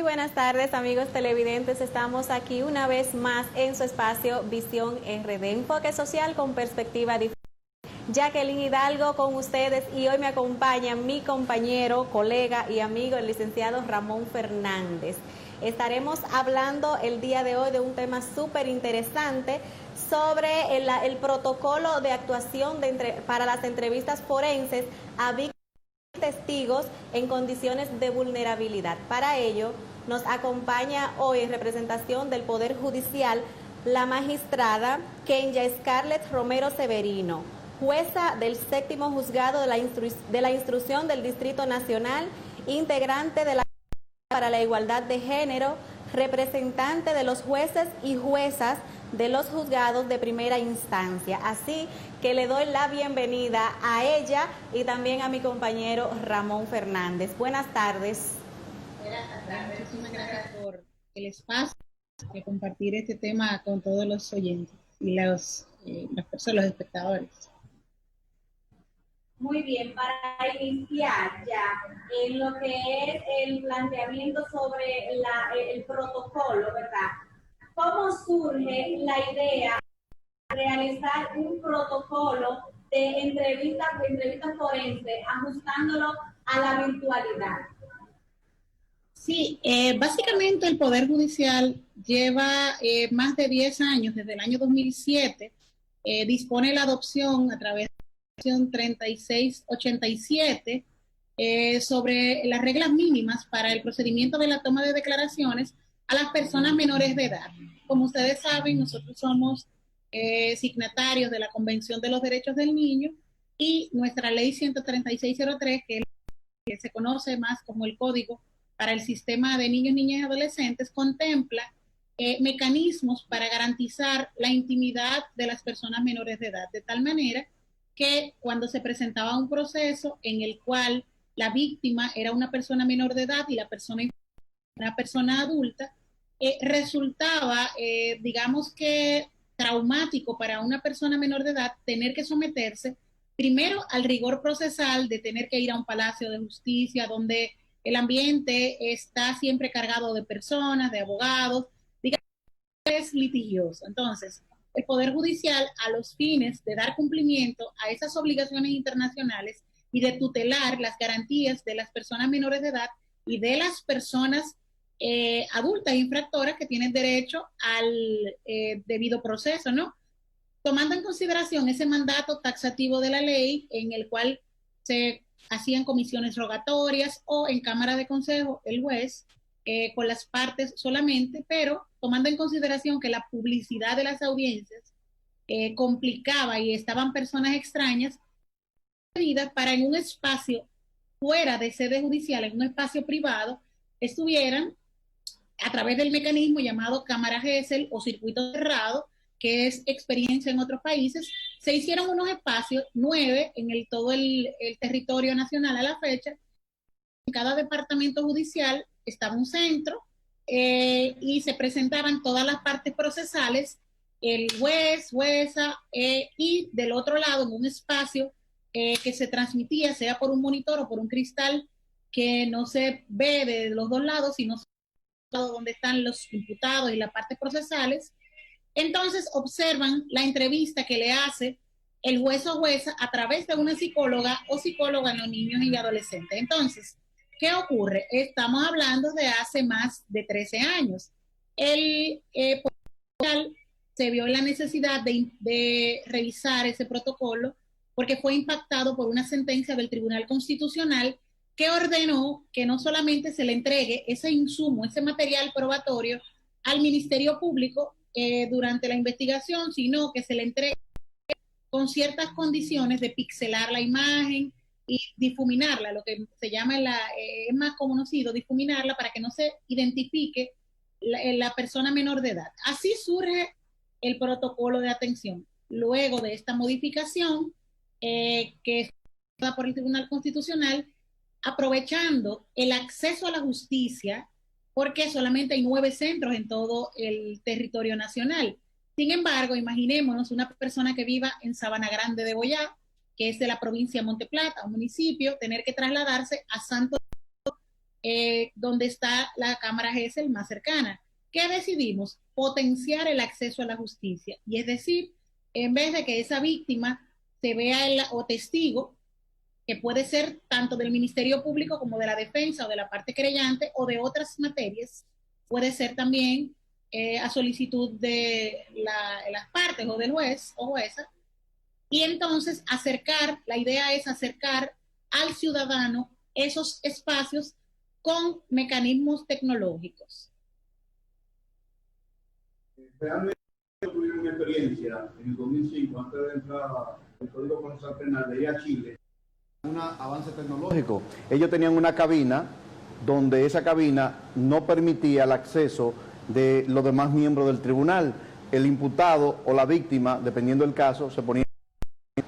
Muy buenas tardes, amigos televidentes. Estamos aquí una vez más en su espacio Visión RD, enfoque social con perspectiva diferente. Jacqueline Hidalgo con ustedes y hoy me acompaña mi compañero, colega y amigo, el licenciado Ramón Fernández. Estaremos hablando el día de hoy de un tema súper interesante sobre el protocolo de actuación para las entrevistas forenses a víctimas y testigos en condiciones de vulnerabilidad. Para ello, nos acompaña hoy en representación del Poder Judicial la magistrada Kenya Scarlett Romero Severino, jueza del séptimo juzgado de la instrucción del Distrito Nacional, integrante de la para la igualdad de género, representante de los jueces y juezas de los juzgados de primera instancia. Así que le doy la bienvenida a ella y también a mi compañero Ramón Fernández. Buenas tardes. Buenas tardes. Muchísimas gracias por el espacio de compartir este tema con todos los oyentes y las personas, los espectadores. Muy bien, para iniciar ya en lo que es el planteamiento sobre el protocolo, ¿verdad? ¿Cómo surge la idea de realizar un protocolo de entrevistas forenses, ajustándolo a la virtualidad? Sí, básicamente el Poder Judicial lleva más de 10 años, desde el año 2007, dispone la adopción a través de 3687 sobre las reglas mínimas para el procedimiento de la toma de declaraciones a las personas menores de edad. Como ustedes saben, nosotros somos signatarios de la Convención de los Derechos del Niño y nuestra ley 13603, que se conoce más como el Código para el Sistema de Niños, Niñas y Adolescentes, contempla mecanismos para garantizar la intimidad de las personas menores de edad, de tal manera que cuando se presentaba un proceso en el cual la víctima era una persona menor de edad y la persona una persona adulta, resultaba, digamos que traumático para una persona menor de edad tener que someterse primero al rigor procesal de tener que ir a un palacio de justicia donde el ambiente está siempre cargado de personas, de abogados, digamos que es litigioso. Entonces, el Poder Judicial, a los fines de dar cumplimiento a esas obligaciones internacionales y de tutelar las garantías de las personas menores de edad y de las personas adultas infractoras que tienen derecho al debido proceso, ¿no? Tomando en consideración ese mandato taxativo de la ley en el cual se hacían comisiones rogatorias o en cámara de consejo el juez con las partes solamente, pero tomando en consideración que la publicidad de las audiencias complicaba y estaban personas extrañas, para en un espacio fuera de sede judicial, en un espacio privado, estuvieran a través del mecanismo llamado cámara GESEL o circuito cerrado, que es experiencia en otros países. Se hicieron unos espacios, 9 en todo el territorio nacional a la fecha. En cada departamento judicial estaba un centro y se presentaban todas las partes procesales, el juez, jueza, y del otro lado, en un espacio que se transmitía, sea por un monitor o por un cristal que no se ve de los dos lados, sino donde están los imputados y las partes procesales. Entonces observan la entrevista que le hace el juez o jueza a través de una psicóloga o psicóloga a los niños y adolescentes. Entonces, ¿qué ocurre? Estamos hablando de hace más de 13 años. El se vio la necesidad de revisar ese protocolo porque fue impactado por una sentencia del Tribunal Constitucional que ordenó que no solamente se le entregue ese insumo, ese material probatorio al Ministerio Público durante la investigación, sino que se le entregue con ciertas condiciones de pixelar la imagen y difuminarla, lo que se llama, es más conocido, difuminarla para que no se identifique la persona menor de edad. Así surge el protocolo de atención. Luego de esta modificación, que es dada por el Tribunal Constitucional, aprovechando el acceso a la justicia, porque solamente hay 9 centros en todo el territorio nacional. Sin embargo, imaginémonos una persona que viva en Sabana Grande de Boyá, que es de la provincia de Monteplata, un municipio, tener que trasladarse a Santo donde está la Cámara GESEL más cercana. ¿Qué decidimos? Potenciar el acceso a la justicia. Y es decir, en vez de que esa víctima se vea o testigo, que puede ser tanto del Ministerio Público como de la defensa o de la parte creyente o de otras materias, puede ser también a solicitud de las partes o del juez o jueza. Y entonces la idea es acercar al ciudadano esos espacios con mecanismos tecnológicos. Realmente tuvieron una experiencia en el 2005, antes de entrar al Código Procesal Penal de ir a Chile. Un avance tecnológico. Ellos tenían una cabina donde esa cabina no permitía el acceso de los demás miembros del tribunal. El imputado o la víctima, dependiendo del caso, se ponía,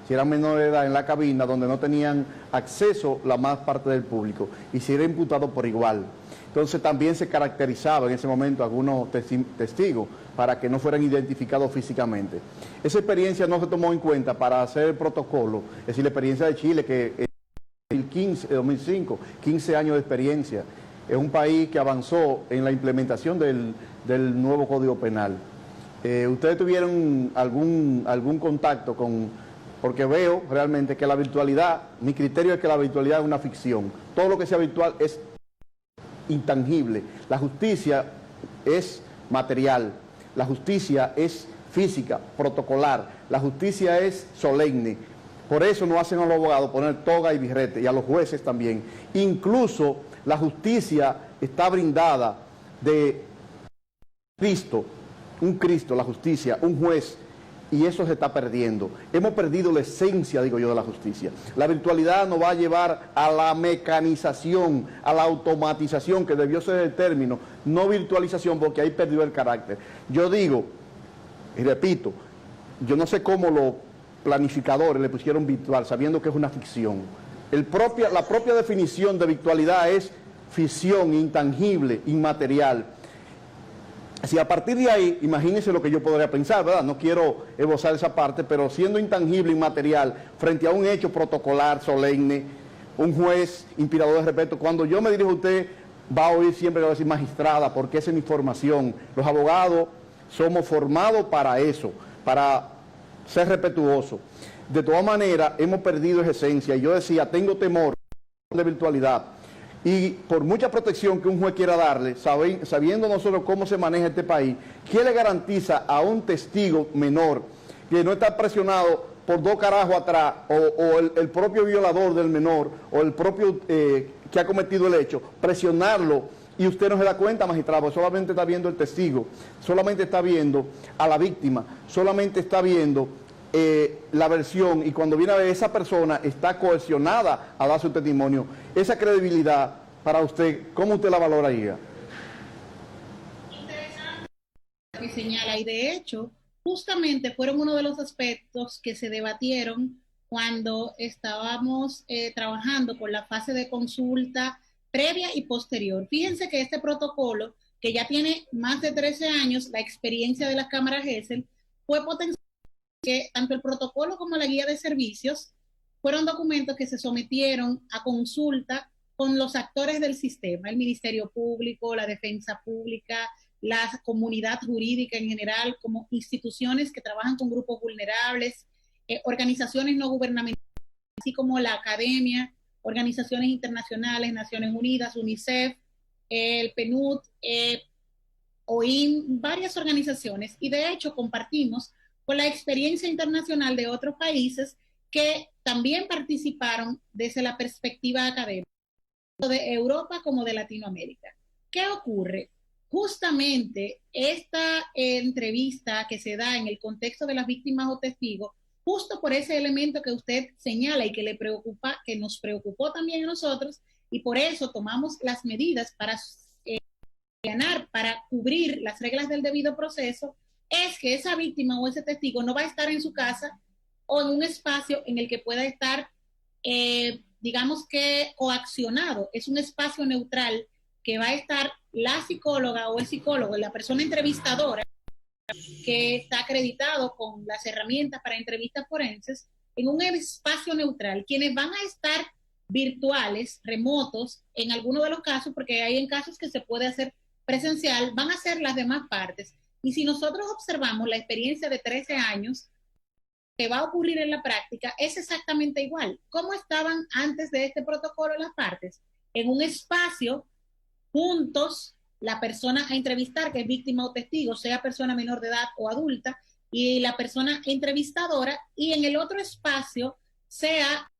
si eran menores de edad, en la cabina donde no tenían acceso la más parte del público, y si era imputado por igual. Entonces también se caracterizaba en ese momento algunos testigos para que no fueran identificados físicamente. Esa experiencia no se tomó en cuenta para hacer el protocolo, es decir, la experiencia de Chile, que en 2005, 15 años de experiencia. Es un país que avanzó en la implementación del nuevo Código Penal. ¿Ustedes tuvieron algún contacto con...? Porque veo realmente que la virtualidad, mi criterio es que la virtualidad es una ficción. Todo lo que sea virtual es intangible. La justicia es material, la justicia es física, protocolar, la justicia es solemne. Por eso no hacen a los abogados poner toga y birrete, y a los jueces también. Incluso la justicia está brindada de Cristo, un Cristo, la justicia, un juez, y eso se está perdiendo. Hemos perdido la esencia, digo yo, de la justicia. La virtualidad nos va a llevar a la mecanización, a la automatización, que debió ser el término, no virtualización, porque ahí perdió el carácter. Yo digo, y repito, yo no sé cómo los planificadores le pusieron virtual, sabiendo que es una ficción. La propia definición de virtualidad es ficción, intangible, inmaterial. Si a partir de ahí, imagínense lo que yo podría pensar, ¿verdad? No quiero esbozar esa parte, pero siendo intangible, inmaterial, frente a un hecho protocolar, solemne, un juez inspirador de respeto, cuando yo me dirijo a usted, va a oír siempre que va a decir magistrada, porque esa es mi formación. Los abogados somos formados para eso, para ser respetuosos. De todas maneras, hemos perdido esa esencia. Y yo decía, tengo temor de virtualidad. Y por mucha protección que un juez quiera darle, sabiendo nosotros cómo se maneja este país, ¿qué le garantiza a un testigo menor que no está presionado por dos carajos atrás, o el propio violador del menor, o el propio que ha cometido el hecho, presionarlo? Y usted no se da cuenta, magistrado, solamente está viendo el testigo, solamente está viendo a la víctima, solamente está viendo la versión, y cuando viene a ver, esa persona está coercionada a dar su testimonio. Esa credibilidad, para usted, ¿cómo usted la valoraría? Interesante que señala, y de hecho, justamente fueron uno de los aspectos que se debatieron cuando estábamos trabajando con la fase de consulta previa y posterior. Fíjense que este protocolo, que ya tiene más de 13 años, la experiencia de las cámaras GESEL, fue potencial, que tanto el protocolo como la guía de servicios fueron documentos que se sometieron a consulta con los actores del sistema, el Ministerio Público, la Defensa Pública, la comunidad jurídica en general, como instituciones que trabajan con grupos vulnerables, organizaciones no gubernamentales, así como la academia, organizaciones internacionales, Naciones Unidas, UNICEF, el PNUD, OIM, varias organizaciones, y de hecho compartimos con la experiencia internacional de otros países que también participaron desde la perspectiva académica, de Europa como de Latinoamérica. ¿Qué ocurre? Justamente esta entrevista que se da en el contexto de las víctimas o testigos, justo por ese elemento que usted señala y que le preocupa, que nos preocupó también a nosotros, y por eso tomamos las medidas para cubrir las reglas del debido proceso, es que esa víctima o ese testigo no va a estar en su casa o en un espacio en el que pueda estar, digamos que coaccionado. Es un espacio neutral que va a estar la psicóloga o el psicólogo, la persona entrevistadora, que está acreditado con las herramientas para entrevistas forenses, en un espacio neutral. Quienes van a estar virtuales, remotos, en algunos de los casos, porque hay en casos que se puede hacer presencial, van a ser las demás partes. Y si nosotros observamos la experiencia de 13 años, que va a ocurrir en la práctica es exactamente igual. ¿Cómo estaban antes de este protocolo las partes? En un espacio, juntos, la persona a entrevistar, que es víctima o testigo, sea persona menor de edad o adulta, y la persona entrevistadora, y en el otro espacio, sea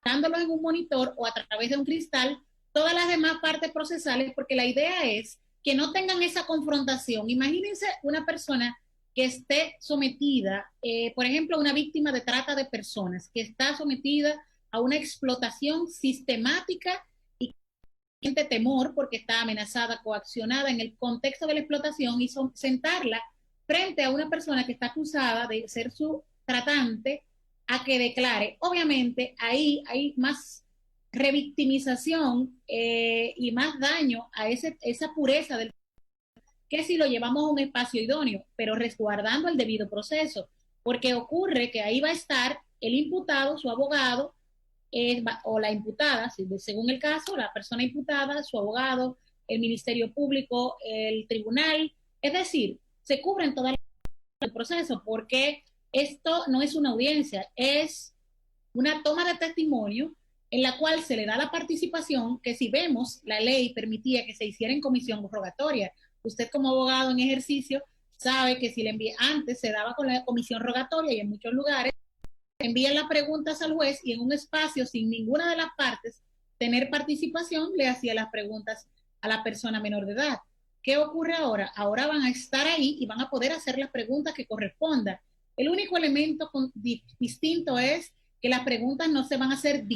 dándolo en un monitor o a través de un cristal, todas las demás partes procesales, porque la idea es que no tengan esa confrontación. Imagínense una persona que esté sometida, por ejemplo, una víctima de trata de personas, que está sometida a una explotación sistemática y siente temor porque está amenazada, coaccionada en el contexto de la explotación, y sentarla frente a una persona que está acusada de ser su tratante a que declare. Obviamente ahí hay más revictimización y más daño a esa pureza del que si lo llevamos a un espacio idóneo, pero resguardando el debido proceso, porque ocurre que ahí va a estar el imputado, su abogado, o la imputada, según el caso, la persona imputada, su abogado, el Ministerio Público, el tribunal, es decir, se cubren todo el proceso, porque esto no es una audiencia, es una toma de testimonio en la cual se le da la participación, que si vemos, la ley permitía que se hiciera en comisión rogatoria. Usted como abogado en ejercicio sabe que si le envía, antes se daba con la comisión rogatoria y en muchos lugares envían las preguntas al juez y en un espacio sin ninguna de las partes tener participación le hacía las preguntas a la persona menor de edad. ¿Qué ocurre ahora? Ahora van a estar ahí y van a poder hacer las preguntas que correspondan. El único elemento distinto es que las preguntas no se van a hacer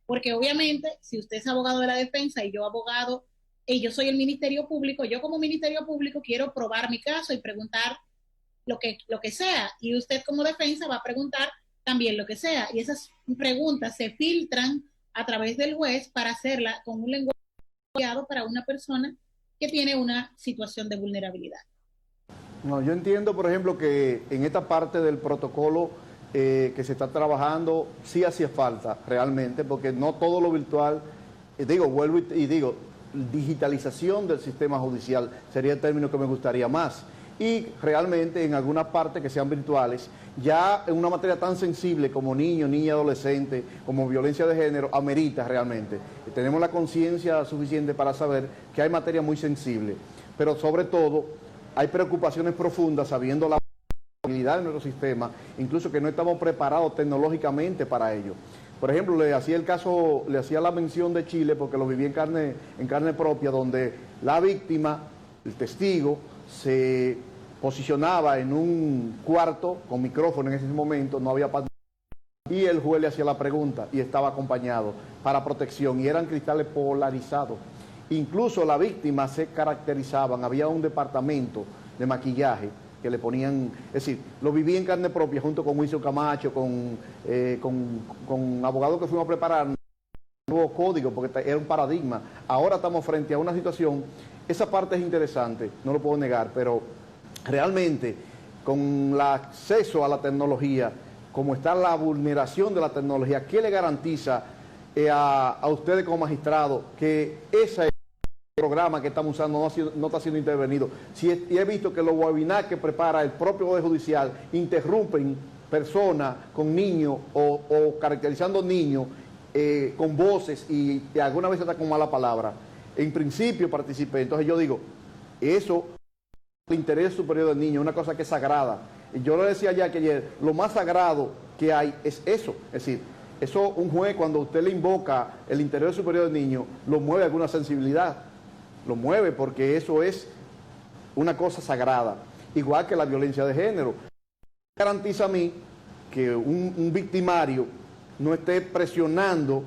porque obviamente si usted es abogado de la defensa y yo abogado y yo soy el Ministerio Público, yo como Ministerio Público quiero probar mi caso y preguntar lo que sea, y usted como defensa va a preguntar también lo que sea, y esas preguntas se filtran a través del juez para hacerla con un lenguaje apropiado para una persona que tiene una situación de vulnerabilidad. No, yo entiendo, por ejemplo, que en esta parte del protocolo que se está trabajando sí hacía falta realmente, porque no todo lo virtual, vuelvo y digo, digitalización del sistema judicial sería el término que me gustaría más, y realmente en algunas partes que sean virtuales, ya en una materia tan sensible como niño, niña, adolescente, como violencia de género, amerita realmente. Tenemos la conciencia suficiente para saber que hay materia muy sensible, pero sobre todo hay preocupaciones profundas sabiendo la vulnerabilidad de nuestro sistema, incluso que no estamos preparados tecnológicamente para ello. Por ejemplo, le hacía la mención de Chile porque lo viví en carne propia, donde la víctima, el testigo, se posicionaba en un cuarto con micrófono en ese momento, no había pantalla, y el juez le hacía la pregunta y estaba acompañado para protección, y eran cristales polarizados. Incluso la víctima se caracterizaban, había un departamento de maquillaje que le ponían, es decir, lo viví en carne propia junto con Wilson Camacho, con abogados que fuimos a preparar un nuevo código, porque era un paradigma. Ahora estamos frente a una situación, esa parte es interesante, no lo puedo negar, pero realmente con el acceso a la tecnología, como está la vulneración de la tecnología, ¿qué le garantiza a ustedes como magistrados que ese programa que estamos usando no está siendo intervenido? Y he visto que los webinars que prepara el propio Poder Judicial interrumpen personas con niños o caracterizando niños con voces y alguna vez hasta con mala palabra. En principio participé, entonces yo digo, eso, el interés superior del niño, una cosa que es sagrada. Y yo le decía ya que ayer, lo más sagrado que hay es eso, es decir, eso un juez cuando usted le invoca el interés superior del niño, lo mueve alguna sensibilidad. Lo mueve porque eso es una cosa sagrada, igual que la violencia de género. Garantiza a mí que un victimario no esté presionando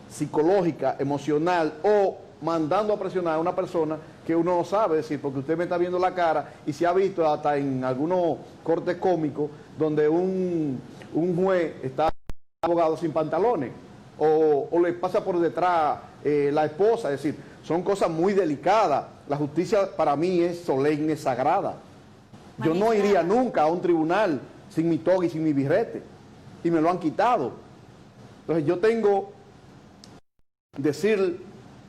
psicológica, emocional o mandando a presionar a una persona que uno no sabe, decir, porque usted me está viendo la cara y se ha visto hasta en algunos cortes cómicos donde un juez está abogado sin pantalones o le pasa por detrás la esposa, es decir, son cosas muy delicadas. La justicia para mí es solemne, sagrada. Yo no iría nunca a un tribunal sin mi toga y sin mi birrete, y me lo han quitado. Entonces yo tengo decir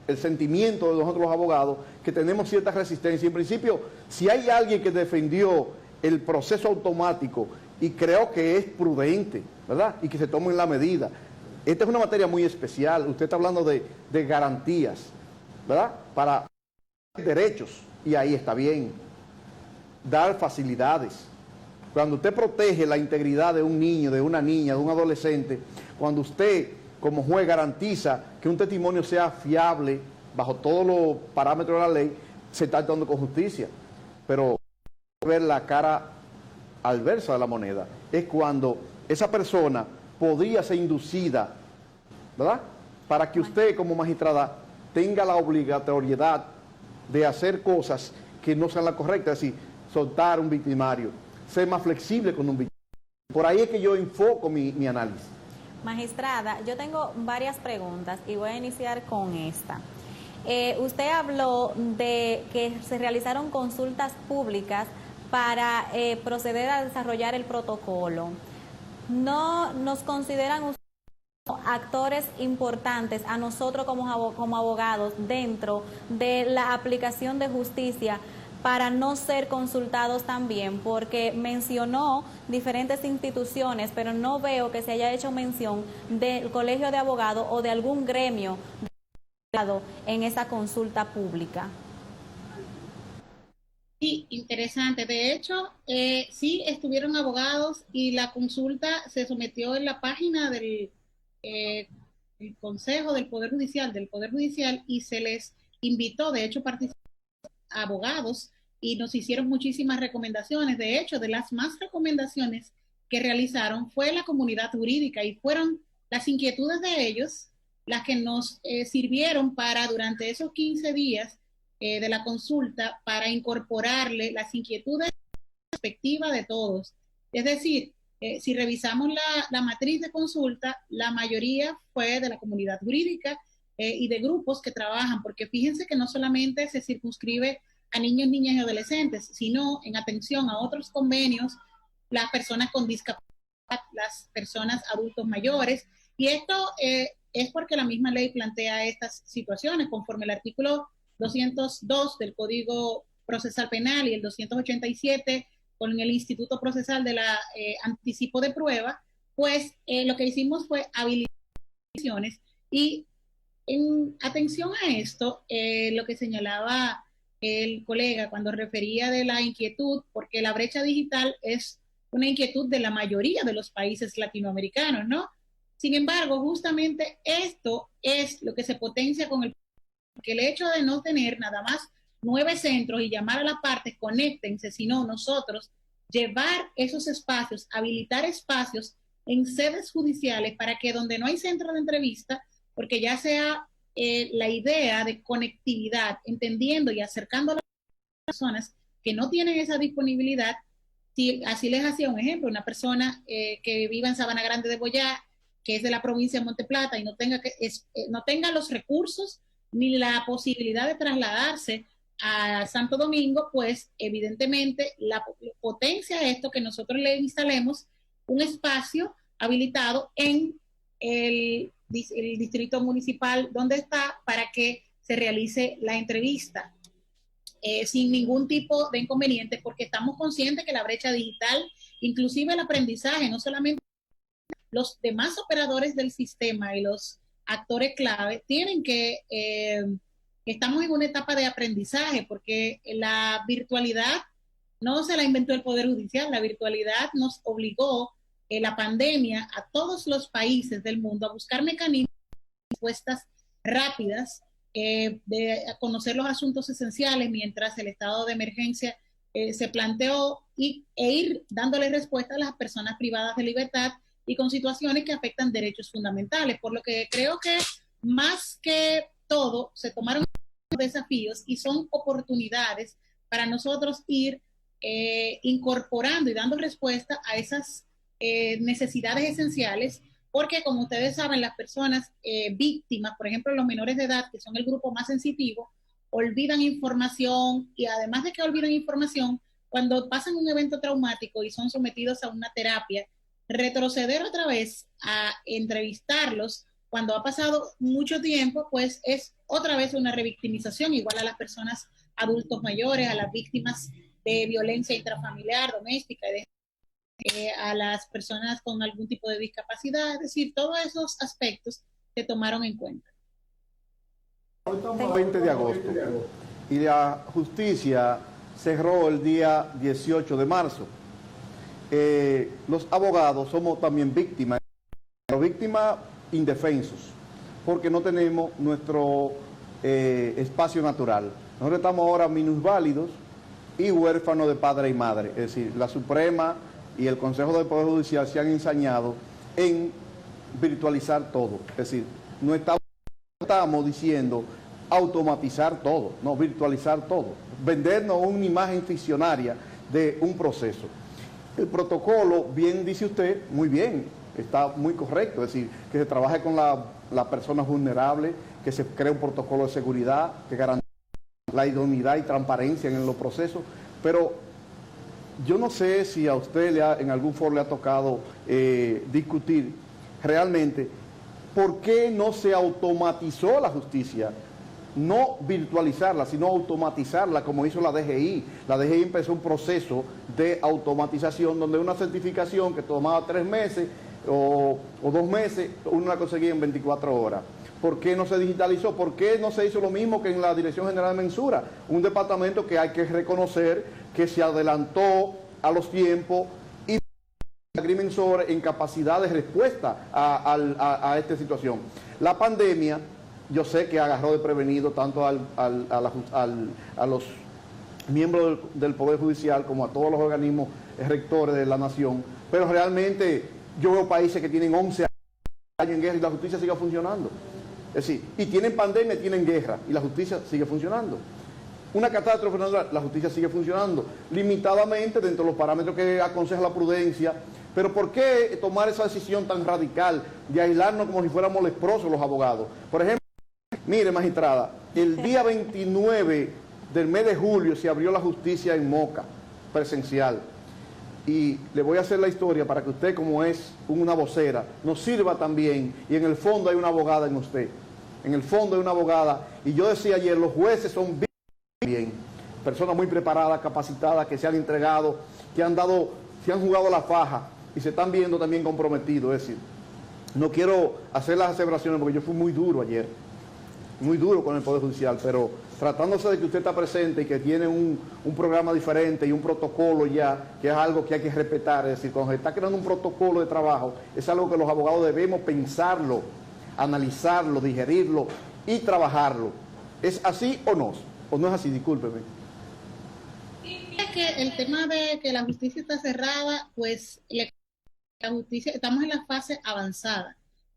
el sentimiento de nosotros los abogados, que tenemos cierta resistencia. En principio, si hay alguien que defendió el proceso automático y creo que es prudente, ¿verdad? Y que se tomen la medida. Esta es una materia muy especial. Usted está hablando de garantías, ¿verdad? Para derechos, y ahí está bien. Dar facilidades. Cuando usted protege la integridad de un niño, de una niña, de un adolescente, cuando usted como juez garantiza que un testimonio sea fiable bajo todos los parámetros de la ley, se está actuando con justicia. Pero ver la cara adversa de la moneda es cuando esa persona podría ser inducida, ¿verdad? Para que usted como magistrada tenga la obligatoriedad de hacer cosas que no sean las correctas, es decir, soltar un victimario, ser más flexible con un victimario. Por ahí es que yo enfoco mi análisis. Magistrada, yo tengo varias preguntas y voy a iniciar con esta. Usted habló de que se realizaron consultas públicas para proceder a desarrollar el protocolo. ¿No nos consideran ustedes actores importantes a nosotros como abogados dentro de la aplicación de justicia para no ser consultados también? Porque mencionó diferentes instituciones, pero no veo que se haya hecho mención del Colegio de Abogados o de algún gremio de abogados en esa consulta pública. Sí, interesante. De hecho, sí estuvieron abogados y la consulta se sometió en la página del el Consejo del Poder Judicial, y se les invitó, de hecho, abogados, y nos hicieron muchísimas recomendaciones. De hecho, de las más recomendaciones que realizaron fue la comunidad jurídica, y fueron las inquietudes de ellos las que nos sirvieron para, durante esos 15 días de la consulta, para incorporarle las inquietudes y perspectiva de todos. Es decir, si revisamos la matriz de consulta, la mayoría fue de la comunidad jurídica y de grupos que trabajan, porque fíjense que no solamente se circunscribe a niños, niñas y adolescentes, sino en atención a otros convenios, las personas con discapacidad, las personas adultos mayores, y esto es porque la misma ley plantea estas situaciones, conforme el artículo 202 del Código Procesal Penal y el 287 con el Instituto Procesal de la anticipo de prueba, pues lo que hicimos fue habilitaciones. Y en atención a esto, lo que señalaba el colega cuando refería de la inquietud, porque la brecha digital es una inquietud de la mayoría de los países latinoamericanos, ¿no? Sin embargo, justamente esto es lo que se potencia con porque el hecho de no tener nada más 9 centros y llamar a la parte, conéctense, sino nosotros llevar esos espacios, habilitar espacios en sedes judiciales para que donde no hay centro de entrevista, porque ya sea la idea de conectividad, entendiendo y acercando a las personas que no tienen esa disponibilidad. Si, así les hacía un ejemplo, una persona que viva en Sabana Grande de Boyá, que es de la provincia de Monteplata y no tenga los recursos ni la posibilidad de trasladarse a Santo Domingo, pues evidentemente la potencia esto que nosotros le instalemos un espacio habilitado en el distrito municipal donde está para que se realice la entrevista sin ningún tipo de inconveniente, porque estamos conscientes que la brecha digital, inclusive el aprendizaje, no solamente los demás operadores del sistema y los actores clave tienen que estamos en una etapa de aprendizaje, porque la virtualidad no se la inventó el Poder Judicial, la virtualidad nos obligó la pandemia a todos los países del mundo a buscar mecanismos de respuestas rápidas, de conocer los asuntos esenciales mientras el estado de emergencia se planteó e ir dándole respuesta a las personas privadas de libertad y con situaciones que afectan derechos fundamentales, por lo que creo que más que todo se tomaron desafíos y son oportunidades para nosotros ir incorporando y dando respuesta a esas necesidades esenciales, porque como ustedes saben, las personas víctimas, por ejemplo los menores de edad, que son el grupo más sensitivo, olvidan información, y además de que olvidan información, cuando pasan un evento traumático y son sometidos a una terapia, retroceder otra vez a entrevistarlos cuando ha pasado mucho tiempo, pues es otra vez una revictimización, igual a las personas adultos mayores, a las víctimas de violencia intrafamiliar, doméstica, a las personas con algún tipo de discapacidad, es decir, todos esos aspectos se tomaron en cuenta. Hoy estamos 20 de agosto y la justicia cerró el día 18 de marzo. Los abogados somos también víctimas, pero víctimas indefensos, porque no tenemos nuestro espacio natural. Nosotros estamos ahora minusválidos y huérfanos de padre y madre. Es decir, la Suprema y el Consejo del Poder Judicial se han ensañado en virtualizar todo. Es decir, no estamos diciendo automatizar todo, no, virtualizar todo, vendernos una imagen ficcionaria de un proceso. El protocolo, bien dice usted, muy bien, está muy correcto, es decir, que se trabaje con la persona vulnerable, que se cree un protocolo de seguridad, que garantice la idoneidad y transparencia en los procesos, pero yo no sé si a usted en algún foro le ha tocado discutir realmente por qué no se automatizó la justicia, no virtualizarla, sino automatizarla como hizo la DGI. La DGI empezó un proceso de automatización donde una certificación que tomaba 3 meses o 2 meses, uno la conseguía en 24 horas. ¿Por qué no se digitalizó? ¿Por qué no se hizo lo mismo que en la Dirección General de Mensura? Un departamento que hay que reconocer que se adelantó a los tiempos y agrimensor en capacidad de respuesta a esta situación. La pandemia, yo sé que agarró de prevenido tanto a los miembros del Poder Judicial como a todos los organismos rectores de la nación, pero realmente yo veo países que tienen 11 años en guerra y la justicia sigue funcionando. Es decir, y tienen pandemia, tienen guerra y la justicia sigue funcionando. Una catástrofe natural, la justicia sigue funcionando, limitadamente dentro de los parámetros que aconseja la prudencia. Pero ¿por qué tomar esa decisión tan radical de aislarnos como si fuéramos leprosos los abogados? Por ejemplo, mire, magistrada, el día 29 del mes de julio se abrió la justicia en Moca, presencial. Y le voy a hacer la historia para que usted, como es una vocera, nos sirva también. Y en el fondo hay una abogada en usted. En el fondo hay una abogada. Y yo decía ayer, los jueces son bien, personas muy preparadas, capacitadas, que se han entregado, que se han jugado la faja y se están viendo también comprometidos. Es decir, no quiero hacer las aseveraciones porque yo fui muy duro ayer, muy duro con el Poder Judicial, pero tratándose de que usted está presente y que tiene un programa diferente y un protocolo ya, que es algo que hay que respetar. Es decir, cuando se está creando un protocolo de trabajo, es algo que los abogados debemos pensarlo, analizarlo, digerirlo y trabajarlo. ¿Es así o no? ¿O no es así? Discúlpeme. Es que el tema de que la justicia está cerrada, pues la justicia, estamos en la fase avanzada.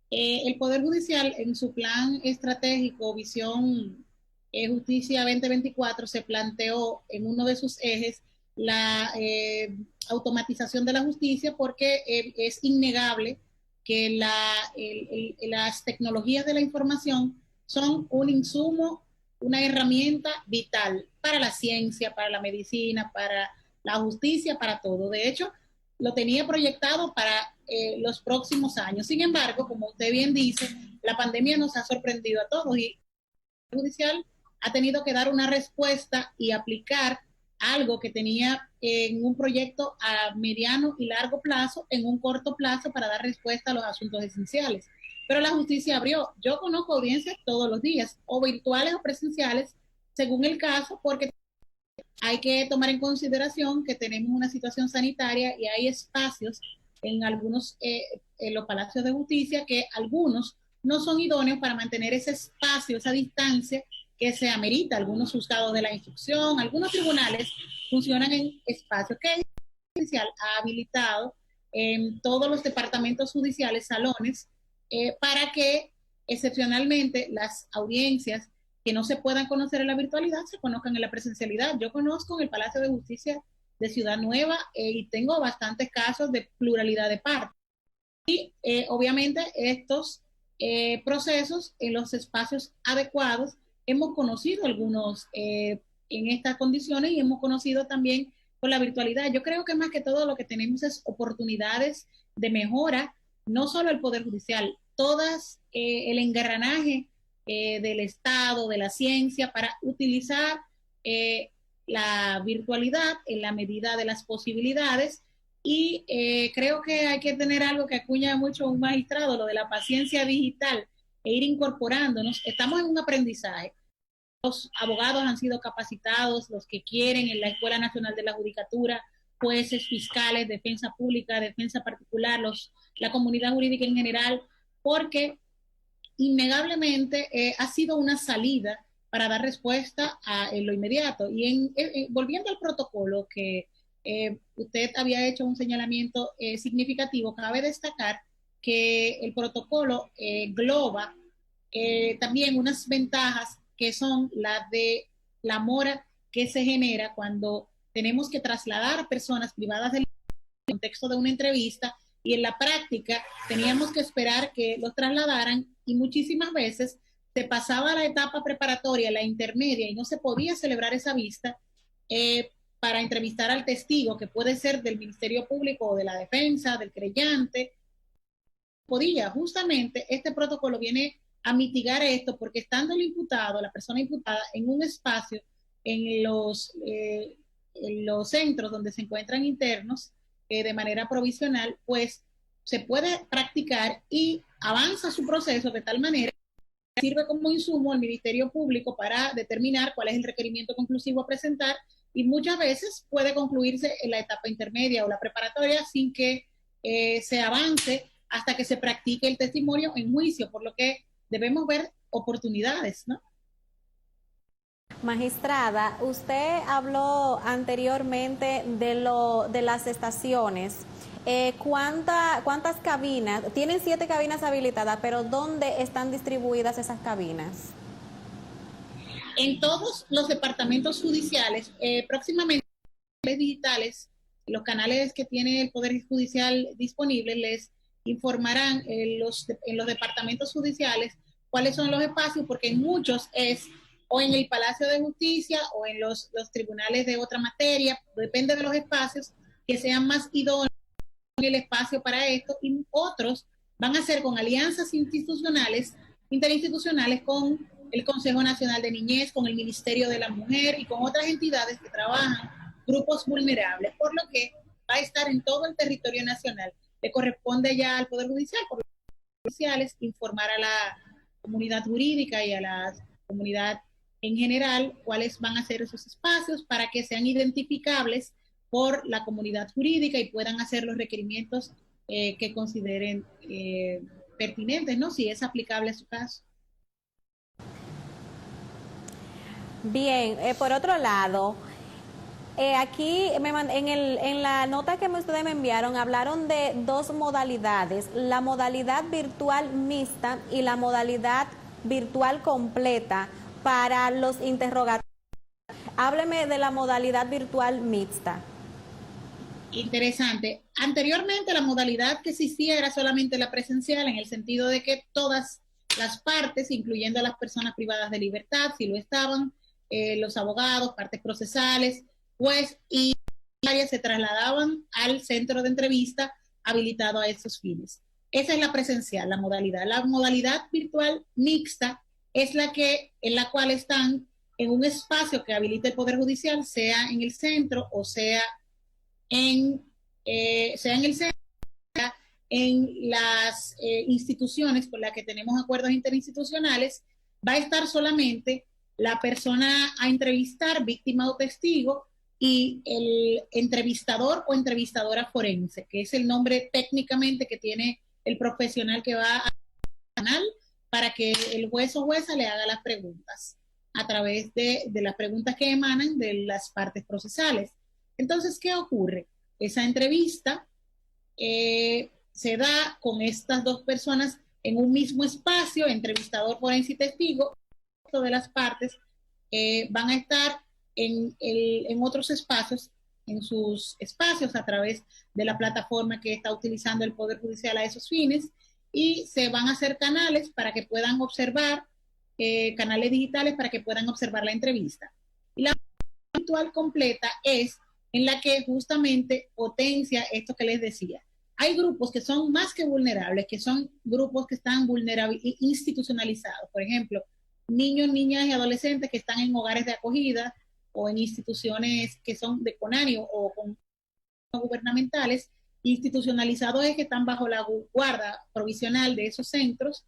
El Poder Judicial, en su plan estratégico, Visión Justicia 2024, se planteó en uno de sus ejes la automatización de la justicia, porque es innegable que las tecnologías de la información son un insumo, una herramienta vital para la ciencia, para la medicina, para la justicia, para todo. De hecho, lo tenía proyectado para los próximos años. Sin embargo, como usted bien dice, la pandemia nos ha sorprendido a todos y el judicial ha tenido que dar una respuesta y aplicar algo que tenía en un proyecto a mediano y largo plazo, en un corto plazo, para dar respuesta a los asuntos esenciales. Pero la justicia abrió. Yo conozco audiencias todos los días, o virtuales o presenciales, según el caso, porque hay que tomar en consideración que tenemos una situación sanitaria y hay espacios en algunos, en los palacios de justicia, que algunos no son idóneos para mantener ese espacio, esa distancia que se amerita. Algunos juzgados de la instrucción, algunos tribunales funcionan en espacios que el judicial ha habilitado en todos los departamentos judiciales, salones, para que excepcionalmente las audiencias que no se puedan conocer en la virtualidad se conozcan en la presencialidad. Yo conozco en el Palacio de Justicia de Ciudad Nueva y tengo bastantes casos de pluralidad de partes. Y obviamente estos procesos en los espacios adecuados, hemos conocido algunos en estas condiciones y hemos conocido también con la virtualidad. Yo creo que más que todo lo que tenemos es oportunidades de mejora, no solo el Poder Judicial, todas el engranaje del Estado, de la ciencia, para utilizar la virtualidad en la medida de las posibilidades. Y creo que hay que tener algo que acuña mucho un magistrado, lo de la paciencia digital, e ir incorporándonos. Estamos en un aprendizaje. Los abogados han sido capacitados, los que quieren, en la Escuela Nacional de la Judicatura, jueces, fiscales, defensa pública, defensa particular, la comunidad jurídica en general, porque innegablemente ha sido una salida para dar respuesta a lo inmediato. Y volviendo al protocolo, que usted había hecho un señalamiento significativo, cabe destacar que el protocolo engloba también unas ventajas que son las de la mora que se genera cuando tenemos que trasladar a personas privadas del contexto de una entrevista, y en la práctica teníamos que esperar que los trasladaran, y muchísimas veces se pasaba la etapa preparatoria, la intermedia, y no se podía celebrar esa vista para entrevistar al testigo, que puede ser del Ministerio Público o de la defensa, del creyente. Podía, justamente este protocolo viene a mitigar esto, porque estando el imputado, la persona imputada, en un espacio, en los centros donde se encuentran internos, de manera provisional, pues se puede practicar y avanza su proceso de tal manera que sirve como insumo al Ministerio Público para determinar cuál es el requerimiento conclusivo a presentar, y muchas veces puede concluirse en la etapa intermedia o la preparatoria sin que se avance hasta que se practique el testimonio en juicio, por lo que debemos ver oportunidades, ¿no? Magistrada, usted habló anteriormente de las estaciones. ¿Cuántas cabinas? Tienen 7 cabinas habilitadas, pero ¿dónde están distribuidas esas cabinas? En todos los departamentos judiciales, próximamente los digitales, los canales que tiene el Poder Judicial disponibles, les informarán en los departamentos judiciales cuáles son los espacios, porque en muchos es o en el Palacio de Justicia o en los tribunales de otra materia, depende de los espacios que sean más idóneos en el espacio para esto, y otros van a ser con alianzas interinstitucionales con el Consejo Nacional de Niñez, con el Ministerio de la Mujer y con otras entidades que trabajan grupos vulnerables, por lo que va a estar en todo el territorio nacional. Le corresponde ya al Poder Judicial, por los judiciales, informar a la comunidad jurídica y a la comunidad en general cuáles van a ser esos espacios para que sean identificables por la comunidad jurídica y puedan hacer los requerimientos que consideren pertinentes, ¿no? Si es aplicable a su caso. Bien, por otro lado, aquí en la nota que ustedes me enviaron hablaron de 2 modalidades, la modalidad virtual mixta y la modalidad virtual completa para los interrogatorios. Hábleme de la modalidad virtual mixta. Interesante. Anteriormente la modalidad que existía era solamente la presencial, en el sentido de que todas las partes, incluyendo a las personas privadas de libertad, si lo estaban, los abogados, partes procesales, pues, y se trasladaban al centro de entrevista habilitado a esos fines. Esa es la presencial, la modalidad. La modalidad virtual mixta es en la cual están en un espacio que habilita el Poder Judicial, sea en el centro o sea en el centro, en las instituciones con las que tenemos acuerdos interinstitucionales. Va a estar solamente la persona a entrevistar, víctima o testigo, y el entrevistador o entrevistadora forense, que es el nombre técnicamente que tiene el profesional que va al canal para que el juez o jueza le haga las preguntas a través de las preguntas que emanan de las partes procesales. Entonces, ¿qué ocurre? Esa entrevista se da con estas 2 personas en un mismo espacio, entrevistador, forense y testigo. De las partes van a estar en otros espacios, en sus espacios a través de la plataforma que está utilizando el Poder Judicial a esos fines, y se van a hacer canales para que puedan observar, canales digitales para que puedan observar la entrevista. Y la virtual completa es en la que justamente potencia esto que les decía. hay grupos que son más que vulnerables, que son grupos que están institucionalizados. Por ejemplo, niños, niñas y adolescentes que están en hogares de acogida o en instituciones que son de CONANI o con gubernamentales. Institucionalizados es que están bajo la guarda provisional de esos centros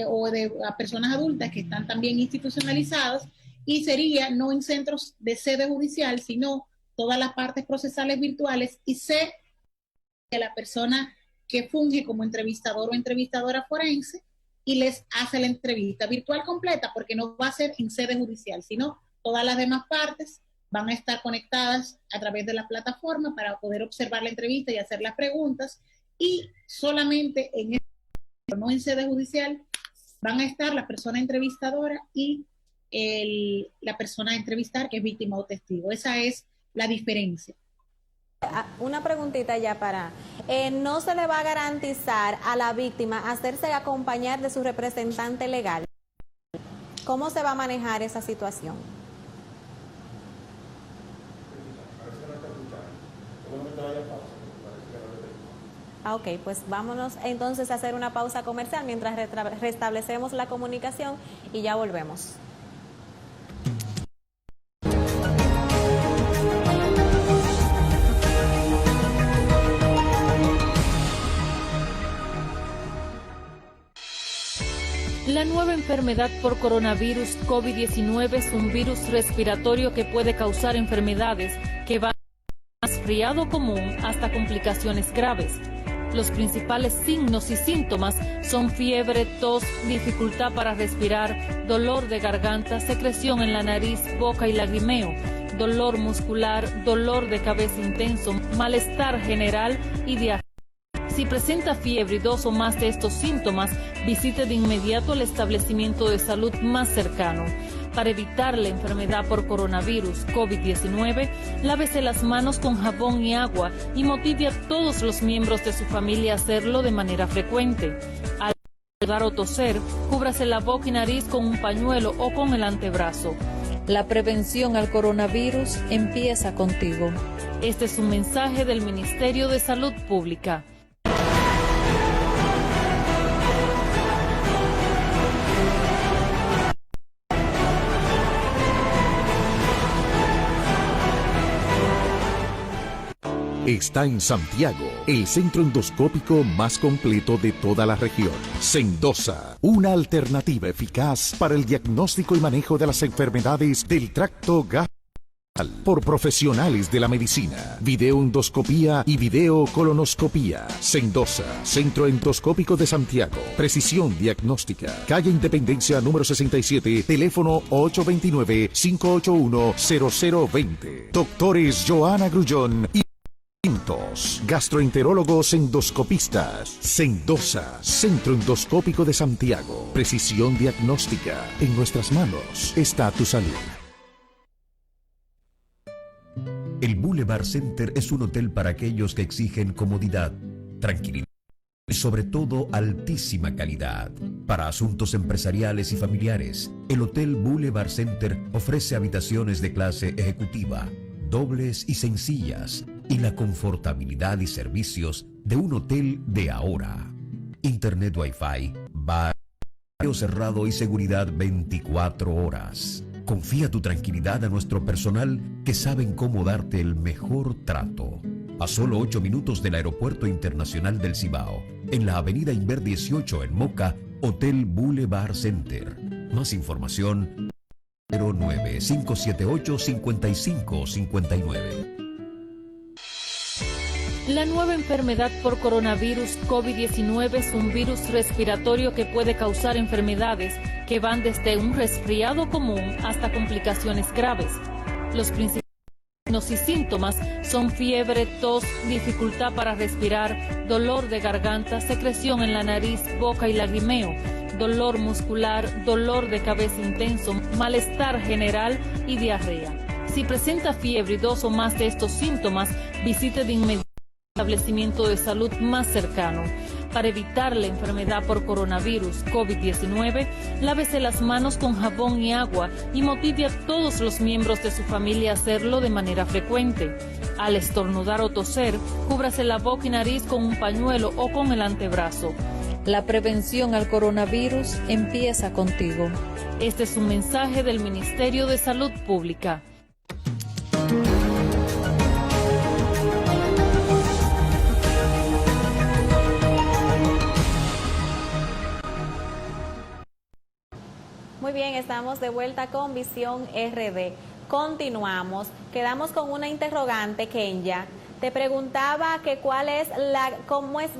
o de a personas adultas que están también institucionalizadas, y sería no en centros de sede judicial, sino todas las partes procesales virtuales, y sé que la persona que funge como entrevistador o entrevistadora forense y les hace la entrevista virtual completa, porque no va a ser en sede judicial, sino todas las demás partes van a estar conectadas a través de la plataforma para poder observar la entrevista y hacer las preguntas, y solamente no en sede judicial van a estar la persona entrevistadora y la persona a entrevistar, que es víctima o testigo. Esa es la diferencia. Una preguntita ya para... ¿no se le va a garantizar a la víctima hacerse acompañar de su representante legal? ¿Cómo se va a manejar esa situación? Ok, pues vámonos entonces a hacer una pausa comercial mientras restablecemos la comunicación y ya volvemos. La nueva enfermedad por coronavirus COVID-19 es un virus respiratorio que puede causar enfermedades que van desde un resfriado común hasta complicaciones graves. Los principales signos y síntomas son fiebre, tos, dificultad para respirar, dolor de garganta, secreción en la nariz, boca y lagrimeo, dolor muscular, dolor de cabeza intenso, malestar general y diarrea. Si presenta fiebre y 2 o más de estos síntomas, visite de inmediato el establecimiento de salud más cercano. Para evitar la enfermedad por coronavirus COVID-19, lávese las manos con jabón y agua y motive a todos los miembros de su familia a hacerlo de manera frecuente. Al estornudar o toser, cúbrase la boca y nariz con un pañuelo o con el antebrazo. La prevención al coronavirus empieza contigo. Este es un mensaje del Ministerio de Salud Pública. Está en Santiago, el centro endoscópico más completo de toda la región. Sendosa, una alternativa eficaz para el diagnóstico y manejo de las enfermedades del tracto gastrointestinal por profesionales de la medicina, videoendoscopía y videocolonoscopía. Sendosa, centro endoscópico de Santiago, precisión diagnóstica, calle Independencia número 67, teléfono 829-581-0020. Doctores Joana Grullón y gastroenterólogos endoscopistas. Sendosa, centro endoscópico de Santiago, precisión diagnóstica. En nuestras manos está tu salud. El Boulevard Center es un hotel para aquellos que exigen comodidad, tranquilidad y sobre todo altísima calidad. Para asuntos empresariales y familiares, el Hotel Boulevard Center ofrece habitaciones de clase ejecutiva, dobles y sencillas, y la confortabilidad y servicios de un hotel de ahora. Internet Wi-Fi, bar cerrado y seguridad 24 horas. Confía tu tranquilidad a nuestro personal que saben cómo darte el mejor trato. A solo 8 minutos del Aeropuerto Internacional del Cibao, en la Avenida Inver 18 en Moca, Hotel Boulevard Center. Más información 09-578-5559. La nueva enfermedad por coronavirus COVID-19 es un virus respiratorio que puede causar enfermedades que van desde un resfriado común hasta complicaciones graves. Los principales signos y síntomas son fiebre, tos, dificultad para respirar, dolor de garganta, secreción en la nariz, boca y lagrimeo, dolor muscular, dolor de cabeza intenso, malestar general y diarrea. Si presenta fiebre y 2 o más de estos síntomas, visite de inmediato el establecimiento de salud más cercano. Para evitar la enfermedad por coronavirus COVID-19, lávese las manos con jabón y agua y motive a todos los miembros de su familia a hacerlo de manera frecuente. Al estornudar o toser, cúbrase la boca y nariz con un pañuelo o con el antebrazo. La prevención al coronavirus empieza contigo. Este es un mensaje del Ministerio de Salud Pública. Muy bien, estamos de vuelta con Visión RD. Continuamos. Quedamos con una interrogante, Kenya. Te preguntaba que va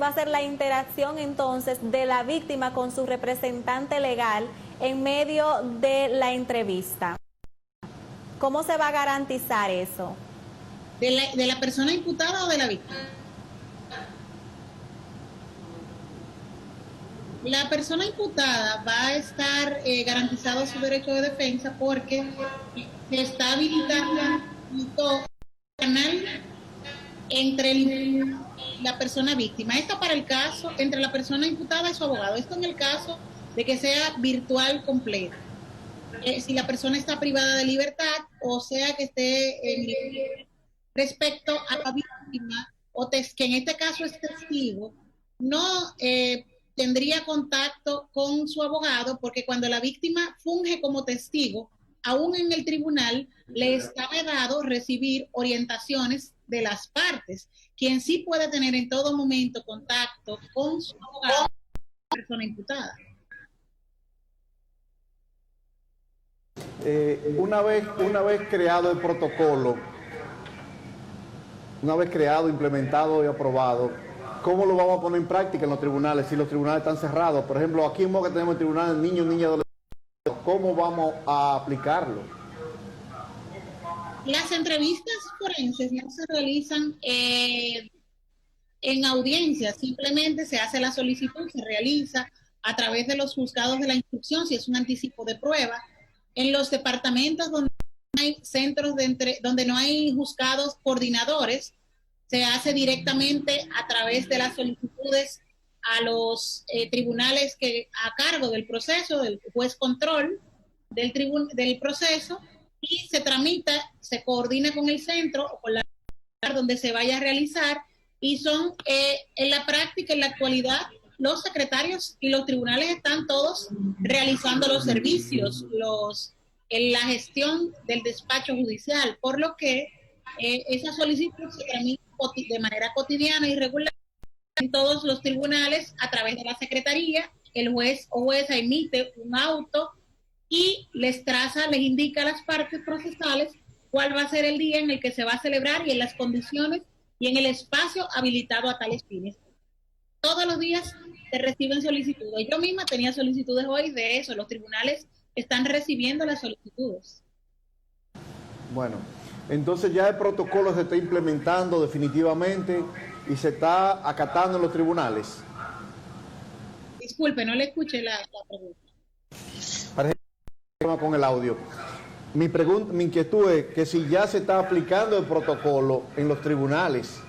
a ser la interacción entonces de la víctima con su representante legal en medio de la entrevista. ¿Cómo se va a garantizar eso? ¿De la persona imputada o de la víctima? La persona imputada va a estar garantizado su derecho de defensa porque se está habilitando un canal entre la persona víctima. Esto para el caso entre la persona imputada y su abogado. Esto en el caso de que sea virtual completo. Si la persona está privada de libertad, o sea que esté respecto a la víctima, que en este caso es testigo, no tendría contacto con su abogado, porque cuando la víctima funge como testigo, aún en el tribunal le está vedado recibir orientaciones de las partes. Quien sí puede tener en todo momento contacto con su abogado es la persona imputada. Una vez creado el protocolo, una vez creado, implementado y aprobado, ¿cómo lo vamos a poner en práctica en los tribunales si los tribunales están cerrados? Por ejemplo, aquí en Moca tenemos el tribunal de niños, niñas, adolescentes. ¿Cómo vamos a aplicarlo? Las entrevistas forenses no se realizan en audiencia, simplemente se hace la solicitud, se realiza a través de los juzgados de la instrucción, si es un anticipo de prueba. En los departamentos donde hay centros donde no hay juzgados coordinadores, se hace directamente a través de las solicitudes a los tribunales que a cargo del proceso, del juez control del proceso, y se tramita, se coordina con el centro o con la donde se vaya a realizar, y son en la práctica, en la actualidad, los secretarios y los tribunales están todos realizando los servicios, en la gestión del despacho judicial, por lo que esa solicitud se tramita de manera cotidiana y regular en todos los tribunales a través de la secretaría. El juez o jueza emite un auto y les indica a las partes procesales cuál va a ser el día en el que se va a celebrar y en las condiciones y en el espacio habilitado a tales fines. Todos los días se reciben solicitudes. Yo misma tenía solicitudes hoy de eso. Los tribunales están recibiendo las solicitudes. Bueno, entonces ya el protocolo se está implementando definitivamente y se está acatando en los tribunales. Disculpe, no le escuché la pregunta. Parece que con el audio. Mi inquietud es que si ya se está aplicando el protocolo en los tribunales.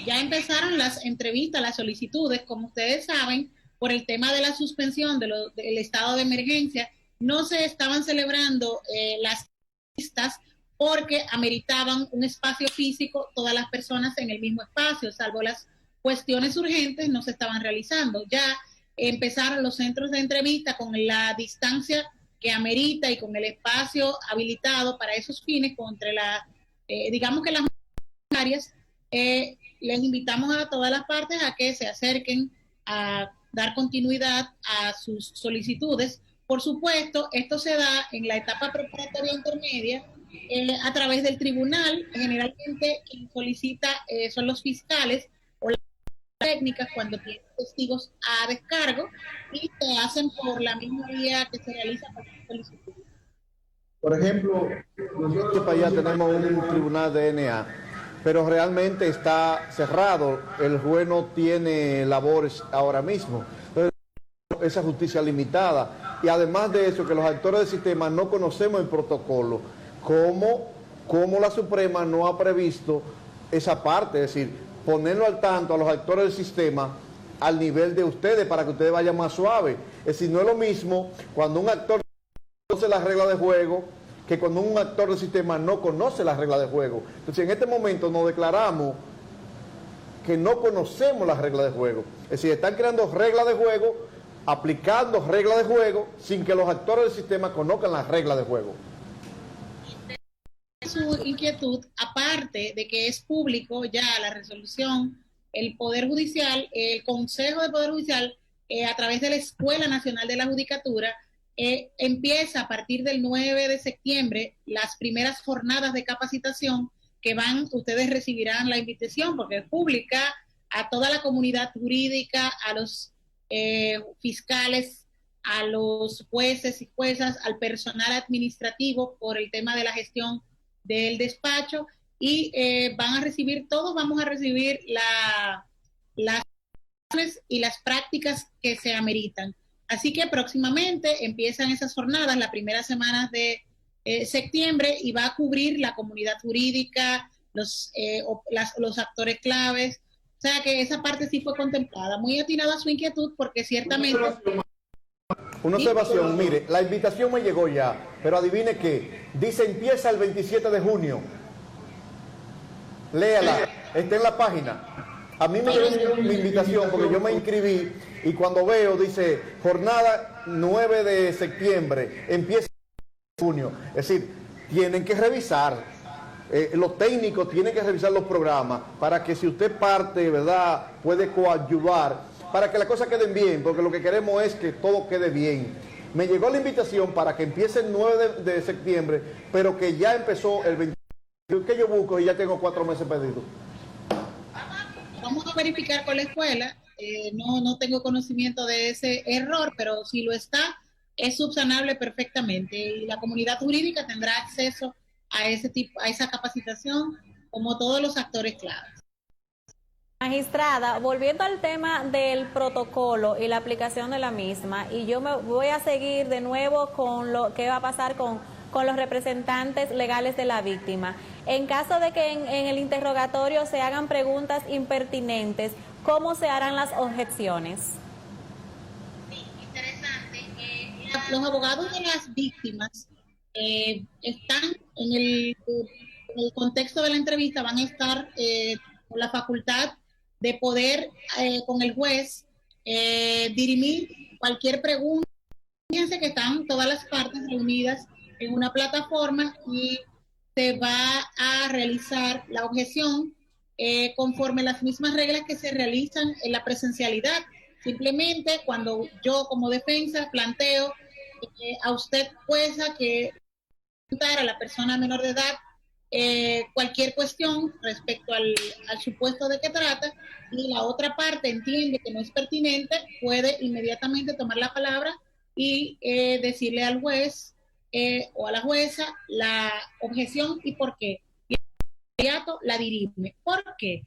Ya empezaron las entrevistas, las solicitudes, como ustedes saben, por el tema de la suspensión del estado de emergencia, no se estaban celebrando las entrevistas porque ameritaban un espacio físico, todas las personas en el mismo espacio, salvo las cuestiones urgentes, no se estaban realizando. Ya empezaron los centros de entrevista con la distancia que amerita y con el espacio habilitado para esos fines, digamos que las áreas. Les invitamos a todas las partes a que se acerquen a dar continuidad a sus solicitudes. Por supuesto, esto se da en la etapa preparatoria intermedia a través del tribunal. Generalmente quien solicita son los fiscales o las técnicas cuando tienen testigos a descargo, y se hacen por la misma vía que se realiza para las solicitudes. Por ejemplo, nosotros para allá tenemos un tribunal de DNA, pero realmente está cerrado, el juez no tiene labores ahora mismo. Entonces, esa justicia limitada. Y además de eso, que los actores del sistema no conocemos el protocolo, ¿cómo la Suprema no ha previsto esa parte? Es decir, ponerlo al tanto a los actores del sistema al nivel de ustedes para que ustedes vayan más suave. Es decir, no es lo mismo cuando un actor conoce las reglas de juego que cuando un actor del sistema no conoce las reglas de juego. Entonces, en este momento nos declaramos que no conocemos las reglas de juego. Es decir, están creando reglas de juego, aplicando reglas de juego, sin que los actores del sistema conozcan las reglas de juego. Su inquietud, aparte de que es público ya la resolución, el Poder Judicial, el Consejo de Poder Judicial, a través de la Escuela Nacional de la Judicatura, empieza a partir del 9 de septiembre las primeras jornadas de capacitación que ustedes recibirán la invitación porque es pública a toda la comunidad jurídica, a los fiscales, a los jueces y juezas, al personal administrativo por el tema de la gestión del despacho y todos vamos a recibir las y las prácticas que se ameritan. Así que próximamente empiezan esas jornadas, las primeras semanas de septiembre, y va a cubrir la comunidad jurídica, los actores claves. O sea que esa parte sí fue contemplada. Muy atinada su inquietud porque ciertamente... Una observación, mire, la invitación me llegó ya, pero adivine qué, dice empieza el 27 de junio. Léala, está en la página. A mí me llegó mi invitación porque yo me inscribí y cuando veo dice jornada 9 de septiembre, empieza en junio. Es decir, tienen que revisar, los técnicos tienen que revisar los programas para que si usted parte, ¿verdad?, puede coadyuvar para que las cosas queden bien, porque lo que queremos es que todo quede bien. Me llegó la invitación para que empiece el 9 de septiembre, pero que ya empezó el 20, que yo busco y ya tengo 4 meses pedidos. Vamos a verificar con la escuela, no tengo conocimiento de ese error, pero si lo está, es subsanable perfectamente y la comunidad jurídica tendrá acceso a esa capacitación como todos los actores claves. Magistrada, volviendo al tema del protocolo y la aplicación de la misma, y yo me voy a seguir de nuevo con lo que va a pasar con los representantes legales de la víctima. En caso de que en el interrogatorio se hagan preguntas impertinentes, ¿cómo se harán las objeciones? Sí, interesante. Los abogados de las víctimas están en el contexto de la entrevista, van a estar con la facultad de poder con el juez dirimir cualquier pregunta. Fíjense que están todas las partes reunidas en una plataforma y se va a realizar la objeción conforme las mismas reglas que se realizan en la presencialidad. Simplemente cuando yo como defensa planteo a usted jueza que preguntar a la persona menor de edad cualquier cuestión respecto al supuesto de que trata, y la otra parte entiende que no es pertinente, puede inmediatamente tomar la palabra y decirle al juez o a la jueza la objeción y por qué. Y inmediato la dirime. ¿Por qué?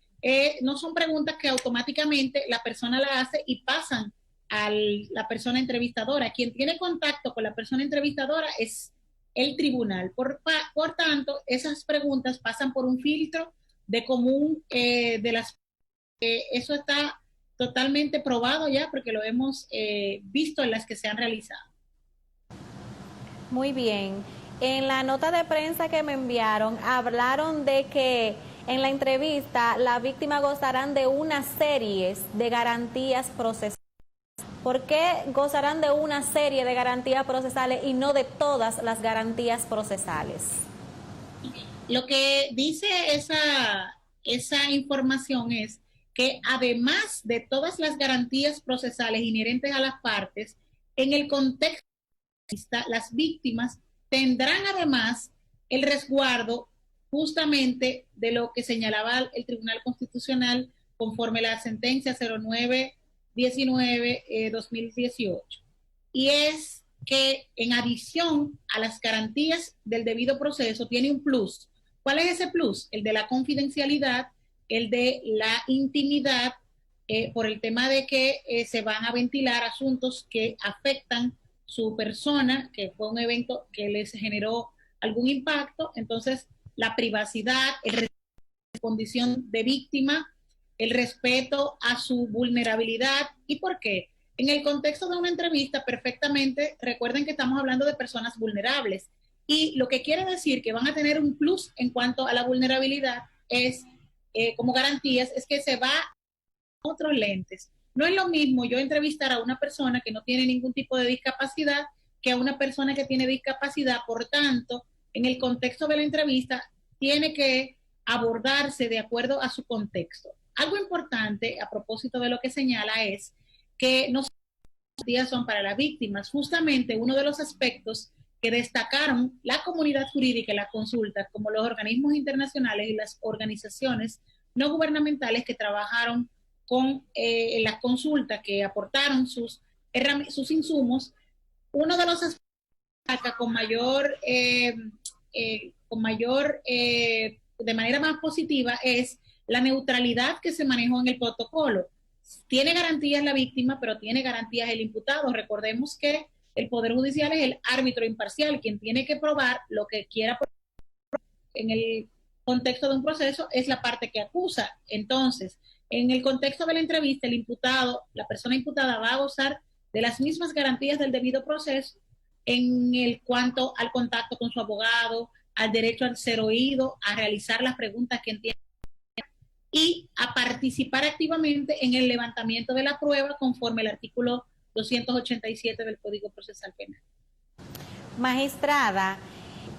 No son preguntas que automáticamente la persona la hace y pasan a la persona entrevistadora. Quien tiene contacto con la persona entrevistadora es el tribunal. Por tanto, esas preguntas pasan por un filtro de común de las... eso está totalmente probado ya porque lo hemos visto en las que se han realizado. Muy bien. En la nota de prensa que me enviaron, hablaron de que en la entrevista la víctima gozarán de una serie de garantías procesales. ¿Por qué gozarán de una serie de garantías procesales y no de todas las garantías procesales? Lo que dice esa información es que además de todas las garantías procesales inherentes a las partes, en el contexto las víctimas tendrán además el resguardo justamente de lo que señalaba el Tribunal Constitucional conforme la sentencia 0919-2018. Y es que en adición a las garantías del debido proceso tiene un plus. ¿Cuál es ese plus? El de la confidencialidad, el de la intimidad, por el tema de que se van a ventilar asuntos que afectan su persona, que fue un evento que les generó algún impacto. Entonces, la privacidad, la condición de víctima, el respeto a su vulnerabilidad. ¿Y por qué? En el contexto de una entrevista, perfectamente, recuerden que estamos hablando de personas vulnerables. Y lo que quiere decir que van a tener un plus en cuanto a la vulnerabilidad es, como garantías, es que se va a otros lentes. No es lo mismo yo entrevistar a una persona que no tiene ningún tipo de discapacidad que a una persona que tiene discapacidad. Por tanto, en el contexto de la entrevista, tiene que abordarse de acuerdo a su contexto. Algo importante a propósito de lo que señala es que no son para las víctimas. Justamente uno de los aspectos que destacaron la comunidad jurídica y las consultas, como los organismos internacionales y las organizaciones no gubernamentales que trabajaron con las consultas, que aportaron sus insumos, uno de los aspectos de manera más positiva es la neutralidad que se manejó en el protocolo. Tiene garantías la víctima, pero tiene garantías el imputado. Recordemos que el Poder Judicial es el árbitro imparcial, quien tiene que probar lo que quiera en el contexto de un proceso es la parte que acusa. Entonces, en el contexto de la entrevista, el imputado, la persona imputada va a gozar de las mismas garantías del debido proceso en el cuanto al contacto con su abogado, al derecho a ser oído, a realizar las preguntas que entiende y a participar activamente en el levantamiento de la prueba conforme al artículo 287 del Código Procesal Penal. Magistrada,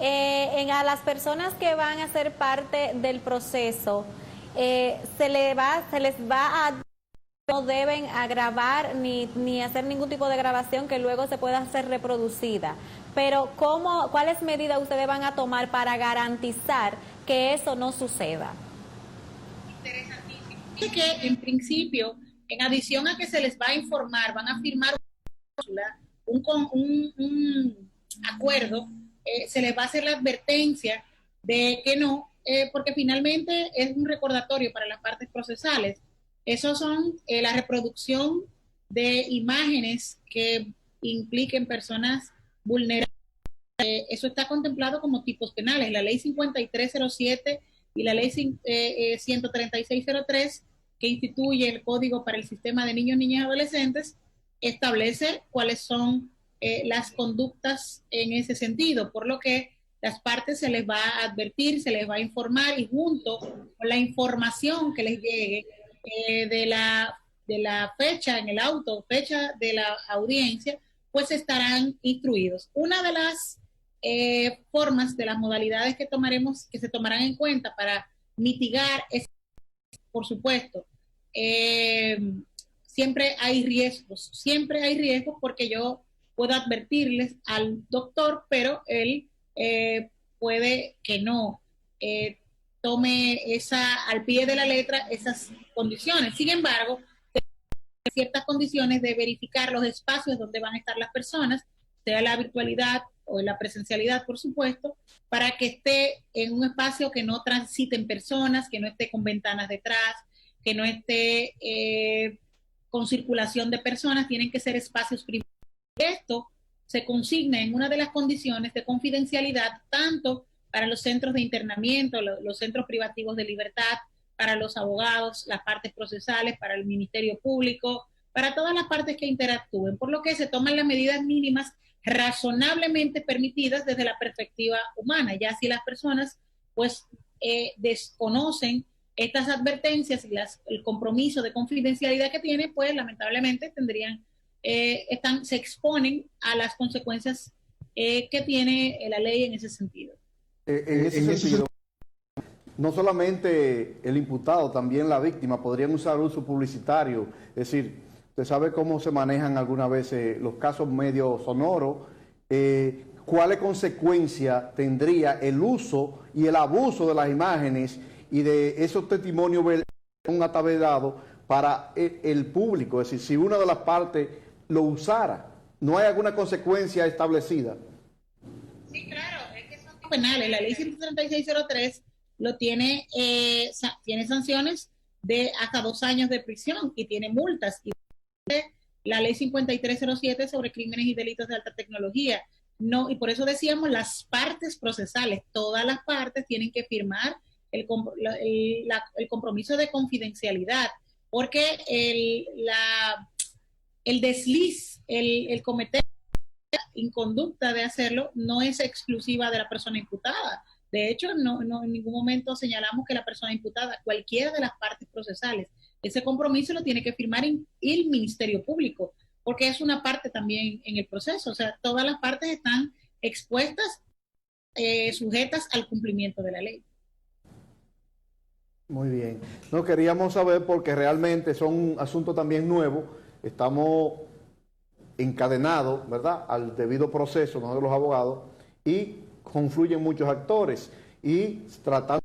a las personas que van a ser parte del proceso, se les va a no deben grabar ni hacer ningún tipo de grabación que luego se pueda ser reproducida. Pero ¿cuáles medidas ustedes van a tomar para garantizar que eso no suceda? Interesantísimo. Que en principio, en adición a que se les va a informar, van a firmar un acuerdo, se les va a hacer la advertencia de que no, porque finalmente es un recordatorio para las partes procesales. Esos son la reproducción de imágenes que impliquen personas vulnerables. Eso está contemplado como tipos penales. La ley 5307 y la ley 13603, que instituye el Código para el Sistema de Niños, Niñas y Adolescentes, establece cuáles son las conductas en ese sentido, por lo que las partes se les va a advertir, se les va a informar, y junto con la información que les llegue de la fecha en el auto, fecha de la audiencia, pues estarán instruidos. Una de las formas, de las modalidades que se tomarán en cuenta para mitigar es, por supuesto, siempre hay riesgos porque yo puedo advertirles al doctor, pero él puede que no tome al pie de la letra esas condiciones. Sin embargo, hay ciertas condiciones de verificar los espacios donde van a estar las personas, sea la virtualidad o la presencialidad, por supuesto, para que esté en un espacio que no transiten personas, que no esté con ventanas detrás, que no esté con circulación de personas. Tienen que ser espacios privados. Esto se consigna en una de las condiciones de confidencialidad, tanto para los centros de internamiento, los centros privativos de libertad, para los abogados, las partes procesales, para el Ministerio Público, para todas las partes que interactúen, por lo que se toman las medidas mínimas razonablemente permitidas desde la perspectiva humana. Ya si las personas pues desconocen estas advertencias y el compromiso de confidencialidad que tienen, pues lamentablemente se exponen a las consecuencias que tiene la ley en ese sentido. En ese sentido, no solamente el imputado, también la víctima podrían usar uso publicitario. Es decir, usted sabe cómo se manejan algunas veces los casos medio sonoros. ¿Cuáles consecuencias tendría el uso y el abuso de las imágenes y de esos testimonios un atavedado para el público? Es decir, si una de las partes lo usara, ¿no hay alguna consecuencia establecida? Sí, claro, es que son penales. La ley 13603 tiene sanciones de hasta 2 años de prisión y tiene multas. Y la ley 5307 sobre crímenes y delitos de alta tecnología. No, y por eso decíamos las partes procesales, todas las partes tienen que firmar el compromiso de confidencialidad, porque el desliz, el cometer inconducta de hacerlo no es exclusiva de la persona imputada. De hecho, no en ningún momento señalamos que la persona imputada, cualquiera de las partes procesales, ese compromiso lo tiene que firmar el Ministerio Público, porque es una parte también en el proceso. O sea, todas las partes están expuestas, sujetas al cumplimiento de la ley. Muy bien. No queríamos saber porque realmente son un asunto también nuevo. Estamos encadenados, ¿verdad?, al debido proceso, nosotros los abogados, y confluyen muchos actores y tratando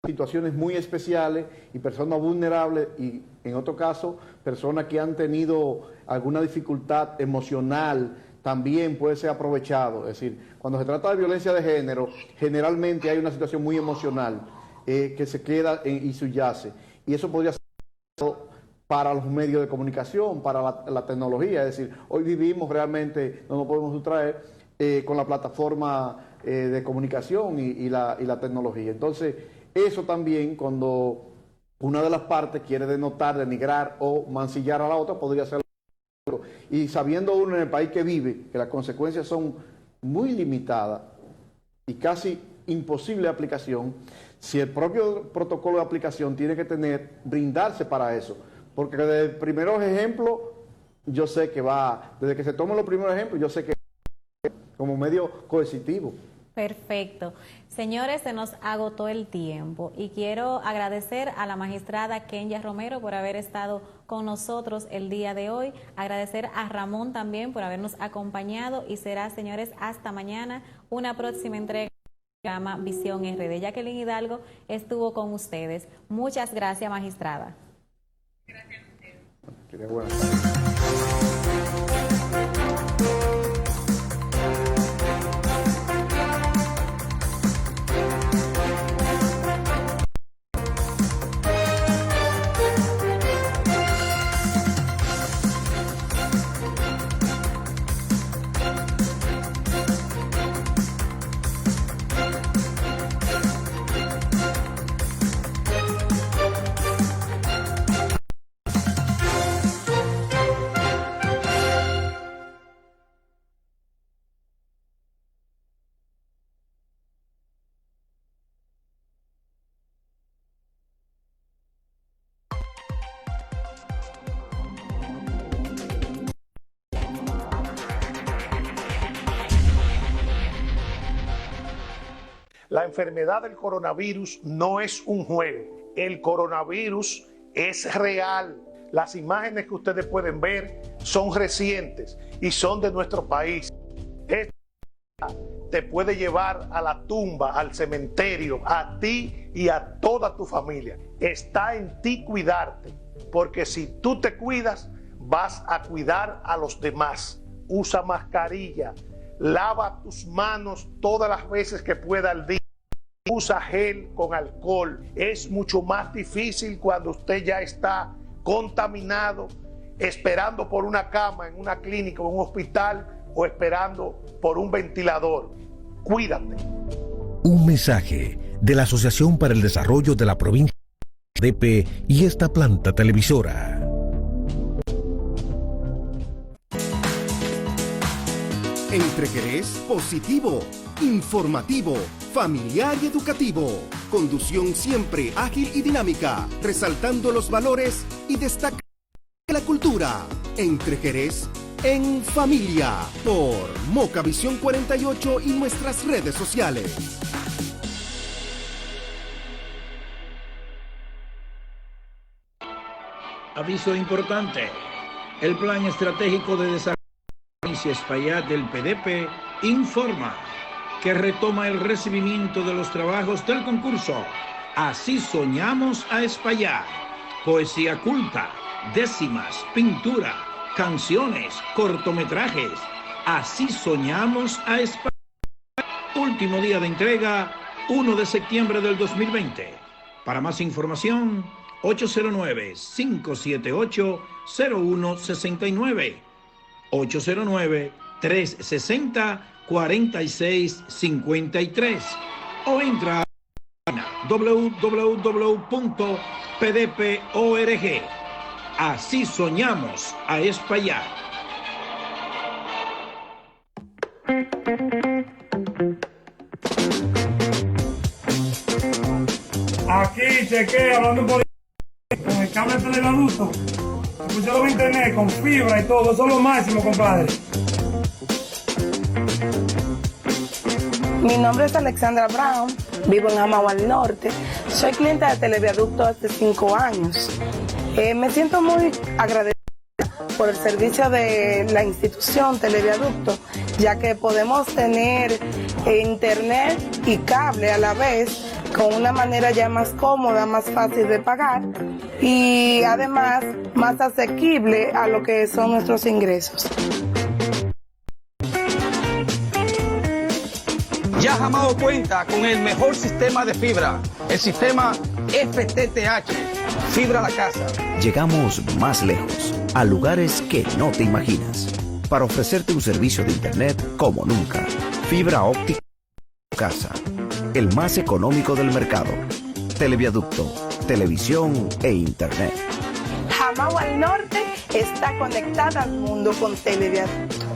situaciones muy especiales y personas vulnerables y en otro caso personas que han tenido alguna dificultad emocional también puede ser aprovechado. Es decir, cuando se trata de violencia de género generalmente hay una situación muy emocional que se queda y subyace, y eso podría ser para los medios de comunicación, para la tecnología. Es decir, hoy vivimos realmente, no nos podemos sustraer con la plataforma de comunicación y la tecnología. Entonces, eso también, cuando una de las partes quiere denotar, denigrar o mancillar a la otra, podría ser. Y sabiendo uno en el país que vive, que las consecuencias son muy limitadas y casi imposible de aplicación, si el propio protocolo de aplicación tiene que brindarse para eso. Porque desde el primeros ejemplos, yo sé que desde que se toman los primeros ejemplos, yo sé que como medio coercitivo. Perfecto. Señores, se nos agotó el tiempo y quiero agradecer a la magistrada Kenya Romero por haber estado con nosotros el día de hoy, agradecer a Ramón también por habernos acompañado y será, señores, hasta mañana una próxima entrega del programa Visión RD. Jacqueline Hidalgo estuvo con ustedes. Muchas gracias, magistrada. Gracias a ustedes. Qué buenas tardes. La enfermedad del coronavirus no es un juego. El coronavirus es real. Las imágenes que ustedes pueden ver son recientes y son de nuestro país. Esta te puede llevar a la tumba, al cementerio, a ti y a toda tu familia. Está en ti cuidarte, porque si tú te cuidas, vas a cuidar a los demás. Usa mascarilla, lava tus manos todas las veces que pueda al día. Usa gel con alcohol. Es mucho más difícil cuando usted ya está contaminado, esperando por una cama en una clínica o un hospital o esperando por un ventilador. Cuídate. Un mensaje de la Asociación para el Desarrollo de la Provincia de ADP y esta planta televisora. Entrequerés positivo, informativo, familiar y educativo. Conducción siempre ágil y dinámica, resaltando los valores y destacando la cultura. Entrequerés en familia, por Mocavisión 48 y nuestras redes sociales. Aviso importante. El Plan Estratégico de Desarrollo de la provincia Espaillat del PDP informa que retoma el recibimiento de los trabajos del concurso Así Soñamos a Espaillat. Poesía culta, décimas, pintura, canciones, cortometrajes. Así Soñamos a Espaillat. Último día de entrega, 1 de septiembre del 2020. Para más información, 809-578-0169. 809-360-4653 o entra a www.pdp.org. Así soñamos a Espaillat. Aquí chequea, hablando por con el cable televiaducto. Escuchalo en internet con fibra y todo, eso es lo máximo, compadre. Mi nombre es Alexandra Brown, vivo en Jamao al Norte, soy clienta de Televiaducto hace 5 años. Me siento muy agradecida por el servicio de la institución Televiaducto, ya que podemos tener internet y cable a la vez con una manera ya más cómoda, más fácil de pagar y además más asequible a lo que son nuestros ingresos. Ya Jamao cuenta con el mejor sistema de fibra, el sistema FTTH, Fibra a la Casa. Llegamos más lejos, a lugares que no te imaginas, para ofrecerte un servicio de internet como nunca. Fibra óptica a casa, el más económico del mercado. Televiaducto, televisión e internet. Jamao al Norte está conectada al mundo con Televiaducto.